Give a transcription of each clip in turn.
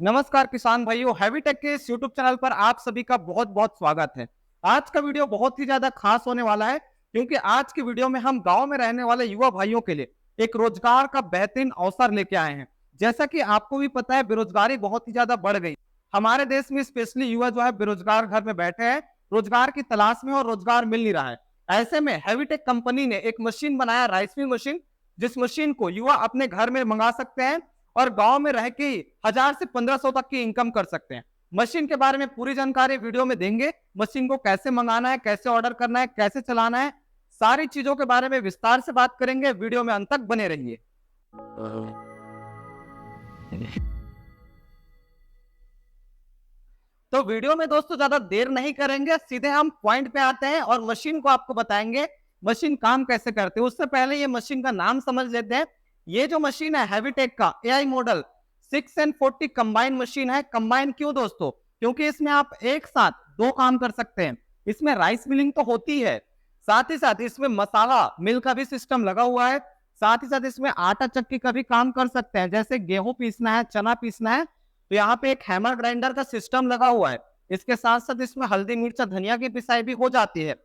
नमस्कार किसान भाइयों, हैवीटेक के इस यूट्यूब चैनल पर आप सभी का बहुत बहुत स्वागत है। आज का वीडियो बहुत ही ज्यादा खास होने वाला है क्योंकि आज की वीडियो में हम गांव में रहने वाले युवा भाइयों के लिए एक रोजगार का बेहतरीन अवसर लेके आए हैं। जैसा कि आपको भी पता है, बेरोजगारी बहुत ही ज्यादा बढ़ गई हमारे देश में। स्पेशली युवा जो है बेरोजगार घर में बैठे हैं, रोजगार की तलाश में और रोजगार मिल नहीं रहा है। ऐसे में हैवीटेक कंपनी ने एक मशीन बनाया, राइस मिल मशीन, जिस मशीन को युवा अपने घर में मंगा सकते हैं और गांव में रह के 1000 से 1500 तक की इनकम कर सकते हैं। मशीन के बारे में पूरी जानकारी वीडियो में देंगे। मशीन को कैसे मंगाना है, कैसे ऑर्डर करना है, कैसे चलाना है, सारी चीजों के बारे में विस्तार से बात करेंगे। वीडियो में अंत तक बने रहिए। तो वीडियो में दोस्तों ज्यादा देर नहीं करेंगे, सीधे हम पॉइंट पे आते हैं और मशीन को आपको बताएंगे मशीन काम कैसे करते हैं। उससे पहले ये मशीन का नाम समझ लेते हैं। ये जो मशीन है हैवीटेक का AI model 6N40 combine machine है। कंबाइन क्यों दोस्तों? क्योंकि इसमें आप एक साथ दो काम कर सकते हैं। इसमें राइस मिलिंग तो होती है, साथ ही साथ इसमें मसाला मिल का भी सिस्टम लगा हुआ है। साथ ही साथ इसमें आटा चक्की का भी काम कर सकते हैं, जैसे गेहूं पीसना है, चना पीसना है तो यहाँ पे एक हैमर ग्राइंडर का सिस्टम लगा हुआ है। इसके साथ साथ इसमें हल्दी मिर्च धनिया की पिसाई भी हो जाती है।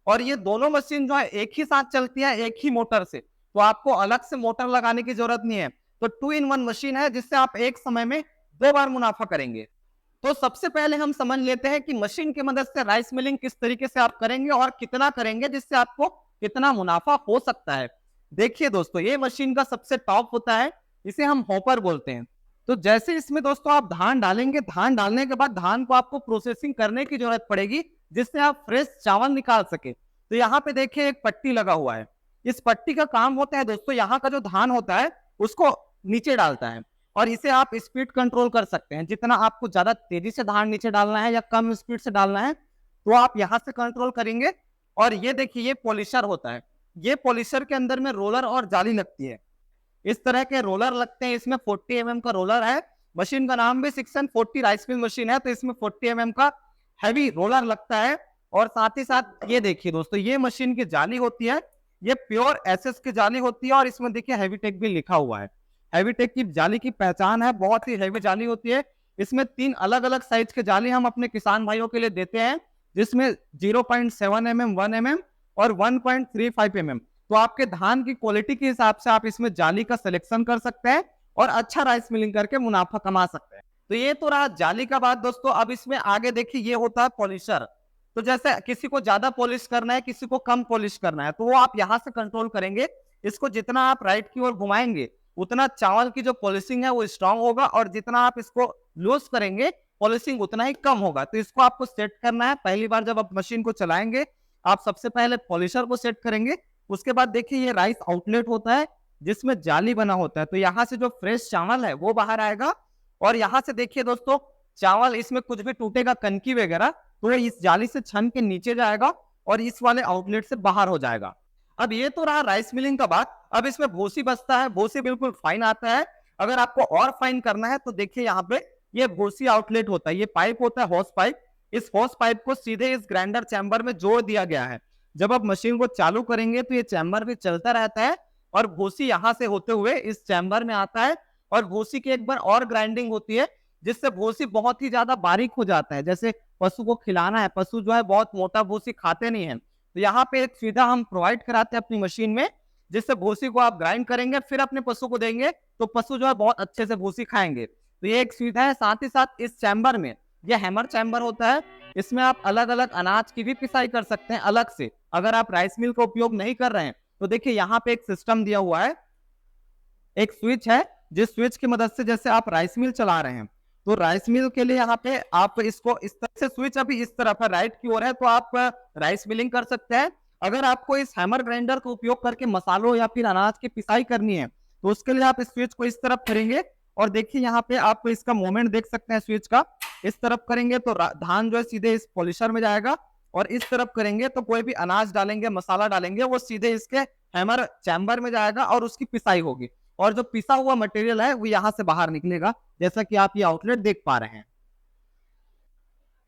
और ये दोनों मशीन जो है एक ही साथ चलती है, एक ही मोटर से, तो आपको अलग से मोटर लगाने की जरूरत नहीं है। तो 2 in 1 मशीन है जिससे आप एक समय में 2 बार मुनाफा करेंगे। तो सबसे पहले हम समझ लेते हैं कि मशीन की मदद से राइस मिलिंग किस तरीके से आप करेंगे और कितना करेंगे जिससे आपको कितना मुनाफा हो सकता है। देखिए दोस्तों, ये मशीन का सबसे टॉप होता है, इसे हम हॉपर बोलते हैं। तो जैसे इसमें दोस्तों आप धान डालेंगे, धान डालने के बाद धान को आपको प्रोसेसिंग करने की जरूरत पड़ेगी जिससे आप फ्रेश चावल निकाल सके। तो यहाँ पे देखिए एक पट्टी लगा हुआ है। इस पट्टी का काम होता है दोस्तों, यहाँ का जो धान होता है उसको नीचे डालता है और इसे आप स्पीड कंट्रोल कर सकते हैं। जितना आपको ज्यादा तेजी से धान नीचे डालना है या कम स्पीड से डालना है तो आप यहाँ से कंट्रोल करेंगे। और ये देखिए ये पॉलिशर होता है। ये पॉलिशर के अंदर में रोलर और जाली लगती है। इस तरह के रोलर लगते हैं। इसमें 40 mm का रोलर है। मशीन का नाम भी 6N40 राइस मिल मशीन है, तो इसमें 40 mm का हैवी रोलर लगता है। और साथ ही साथ ये देखिए दोस्तों, ये मशीन की जाली होती है, ये प्योर एसएस की जाली होती है और इसमें देखिए हैवीटेक भी लिखा हुआ है। हैवीटेक की जाली की पहचान है, बहुत ही हैवी जाली होती है। इसमें 3 अलग अलग साइज के जाली हम अपने किसान भाइयों के लिए देते हैं, जिसमें 0.7 mm, 1 mm और 1.35 mm। तो आपके धान की क्वालिटी के हिसाब से आप इसमें जाली का सिलेक्शन कर सकते हैं और अच्छा राइस मिलिंग करके मुनाफा कमा सकते हैं। तो ये तो रहा जाली का बात दोस्तों। अब इसमें आगे देखिए ये होता है पॉलिशर। तो जैसे किसी को ज्यादा पॉलिश करना है, किसी को कम पॉलिश करना है, तो वो आप यहाँ से कंट्रोल करेंगे। इसको जितना आप राइट की ओर घुमाएंगे उतना चावल की जो पॉलिशिंग है वो स्ट्रांग होगा और जितना आप इसको लूज करेंगे पॉलिशिंग उतना ही कम होगा। तो इसको आपको सेट करना है। पहली बार जब आप मशीन को चलाएंगे आप सबसे पहले पॉलिशर को सेट करेंगे। उसके बाद देखिए ये राइस आउटलेट होता है जिसमें जाली बना होता है। तो यहाँ से जो फ्रेश चावल है वो बाहर आएगा और यहाँ से देखिए दोस्तों चावल, इसमें कुछ भी टूटेगा कनकी वगैरह तो इस जाली से छन के नीचे जाएगा और इस वाले आउटलेट से बाहर हो जाएगा। अब ये तो रहा राइस मिलिंग का बात। अब इसमें भूसी बचता है। भूसी बिल्कुल फाइन आता है। अगर आपको और फाइन करना है तो देखिए यहाँ पे ये भूसी आउटलेट होता है। ये पाइप होता है हॉस पाइप। इस हॉस पाइप को सीधे इस ग्राइंडर चैम्बर में जोड़ दिया गया है। जब आप मशीन को चालू करेंगे तो ये चैम्बर भी चलता रहता है और भूसी यहाँ से होते हुए इस चैम्बर में आता है और भूसी की एक बार और ग्राइंडिंग होती है जिससे भूसी बहुत ही ज्यादा बारीक हो जाता है। जैसे पशु को खिलाना है, पशु जो है बहुत मोटा भूसी खाते नहीं है, तो यहाँ पे एक सुविधा हम प्रोवाइड कराते हैं अपनी मशीन में, जिससे भूसी को आप ग्राइंड करेंगे फिर अपने पशु को देंगे तो पशु जो है बहुत अच्छे से भूसी खाएंगे। तो ये एक सुविधा है। साथ ही साथ इस चैम्बर में यह हैमर चैम्बर होता है। इसमें आप अलग अलग अनाज की भी पिसाई कर सकते हैं अलग से। अगर आप राइस मिल का उपयोग नहीं कर रहे हैं तो देखिए यहाँ पे एक सिस्टम दिया हुआ है, एक स्विच है, जिस स्विच की मदद से जैसे आप राइस मिल चला रहे हैं तो राइस मिल के लिए यहाँ पे आप इसको इस तरह से, स्विच अभी इस तरफ है राइट की ओर है, तो आप राइस मिलिंग कर सकते हैं। अगर आपको इस हैमर ग्राइंडर का उपयोग करके मसालों या फिर अनाज की पिसाई करनी है तो उसके लिए आप इस स्विच को इस तरफ करेंगे और देखिए यहाँ पे आप इसका मूवमेंट देख सकते हैं स्विच का। इस तरफ करेंगे तो धान जो है सीधे इस पॉलिशर में जाएगा और इस तरफ करेंगे तो कोई भी अनाज डालेंगे, मसाला डालेंगे, वो सीधे इसके हैमर चैम्बर में जाएगा और उसकी पिसाई होगी और जो पिसा हुआ मटेरियल है वो यहाँ से बाहर निकलेगा, जैसा कि आप ये आउटलेट देख पा रहे हैं।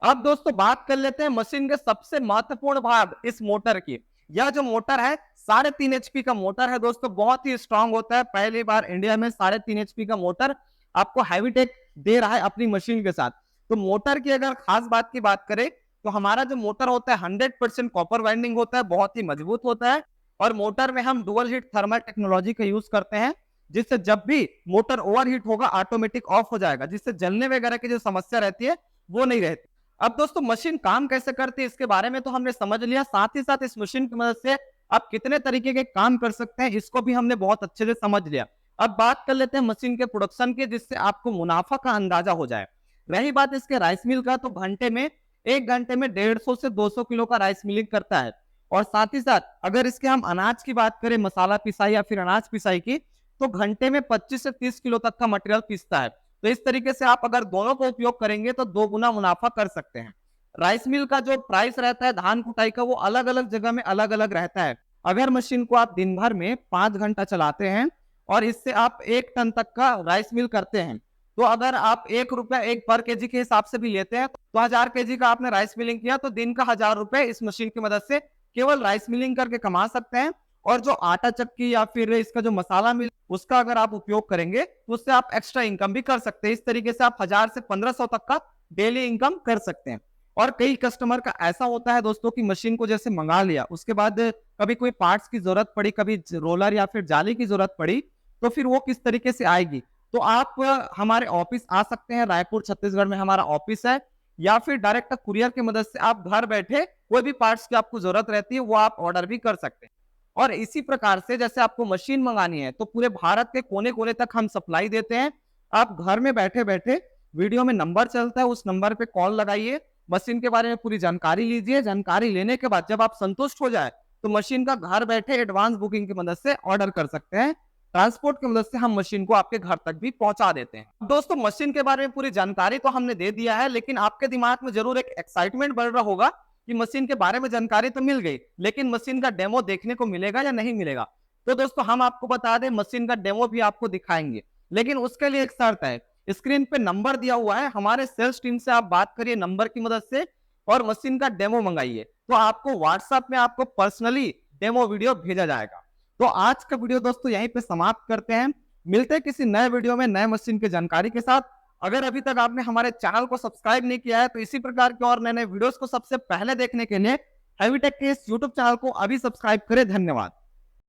अब दोस्तों बात कर लेते हैं मशीन के सबसे महत्वपूर्ण भाग, इस मोटर की। यह जो मोटर है 3.5 HP का मोटर है दोस्तों, बहुत ही स्ट्रांग होता है। पहली बार इंडिया में 3.5 HP का मोटर आपको हैवीटेक दे रहा है अपनी मशीन के साथ। तो मोटर की अगर खास बात की बात करें तो हमारा जो मोटर होता है 100% कॉपर वाइंडिंग होता है, बहुत ही मजबूत होता है। और मोटर में हम डुअल हीट थर्मल टेक्नोलॉजी का यूज करते हैं, जिससे जब भी मोटर ओवरहीट होगा ऑटोमेटिक ऑफ हो जाएगा, जिससे जलने वगैरह की जो समस्या रहती है वो नहीं रहती। अब दोस्तों मशीन काम कैसे करती है इसके बारे में तो हमने समझ लिया, साथ ही साथ इस मशीन की मदद से आप कितने तरीके के काम कर सकते हैं इसको भी हमने बहुत अच्छे से समझ लिया। अब बात कर लेते हैं मशीन के प्रोडक्शन की, जिससे आपको मुनाफा का अंदाजा हो जाए। रही बात इसके राइस मिल का, तो घंटे में 1 घंटे में 150 से 200 किलो का राइस मिलिंग करता है। और साथ ही साथ अगर इसके हम अनाज की बात करें, मसाला पिसाई या फिर अनाज पिसाई की, तो घंटे में 25 से 30 किलो तक का मटेरियल पीसता है। तो इस तरीके से आप अगर दोनों का उपयोग करेंगे तो 2 गुना मुनाफा कर सकते हैं। राइस मिल का जो प्राइस रहता है धान कुटाई का, वो अलग अलग जगह में अलग अलग रहता है। अगर मशीन को आप दिन भर में 5 घंटा चलाते हैं और इससे आप 1 टन तक का राइस मिल करते हैं, तो अगर आप 1 रुपया एक पर केजी के हिसाब से भी लेते हैं तो 1000 केजी का आपने राइस मिलिंग किया, तो दिन का 1000 रुपए इस मशीन की मदद से केवल राइस मिलिंग करके कमा सकते हैं। और जो आटा चक्की या फिर इसका जो मसाला मिल, उसका अगर आप उपयोग करेंगे तो उससे आप एक्स्ट्रा इनकम भी कर सकते हैं। इस तरीके से आप 1000 से 1500 तक का डेली इनकम कर सकते हैं। और कई कस्टमर का ऐसा होता है दोस्तों की मशीन को जैसे मंगा लिया, उसके बाद कभी कोई पार्ट्स की जरूरत पड़ी, कभी रोलर या फिर जाली की जरूरत पड़ी, तो फिर वो किस तरीके से आएगी। तो आप हमारे ऑफिस आ सकते हैं, रायपुर छत्तीसगढ़ में हमारा ऑफिस है, या फिर डायरेक्ट कुरियर की मदद से आप घर बैठे कोई भी पार्ट्स की आपको जरूरत रहती है वो आप ऑर्डर भी कर सकते हैं। और इसी प्रकार से जैसे आपको मशीन मंगानी है तो पूरे भारत के कोने कोने तक हम सप्लाई देते हैं। आप घर में बैठे बैठे, वीडियो में नंबर चलता है, उस नंबर पे कॉल लगाइए, मशीन के बारे में पूरी जानकारी लीजिए। जानकारी लेने के बाद जब आप संतुष्ट हो जाए तो मशीन का घर बैठे एडवांस बुकिंग की मदद से ऑर्डर कर सकते हैं। ट्रांसपोर्ट की मदद से हम मशीन को आपके घर तक भी पहुंचा देते हैं। दोस्तों मशीन के बारे में पूरी जानकारी तो हमने दे दिया है, लेकिन आपके दिमाग में जरूर एक एक्साइटमेंट बढ़ रहा होगा कि मशीन के बारे में जानकारी तो मिल गई, लेकिन मशीन का डेमो देखने को मिलेगा या नहीं मिलेगा। तो दोस्तों हम आपको बता दें, मशीन का डेमो भी आपको दिखाएंगे, लेकिन उसके लिए एक शर्त है। स्क्रीन पे नंबर दिया हुआ है, हमारे सेल्स टीम से आप बात करिए नंबर की मदद से और मशीन का डेमो मंगाइए, तो आपको व्हाट्सएप में आपको पर्सनली डेमो वीडियो भेजा जाएगा। तो आज का वीडियो दोस्तों यहीं पे समाप्त करते हैं। मिलते हैं किसी नए वीडियो में नए मशीन की जानकारी के साथ। अगर अभी तक आपने हमारे चैनल को सब्सक्राइब नहीं किया है तो इसी प्रकार के और नए नए वीडियोस को सबसे पहले देखने के लिए हैवीटेक के इस यूट्यूब चैनल को अभी सब्सक्राइब करें। धन्यवाद।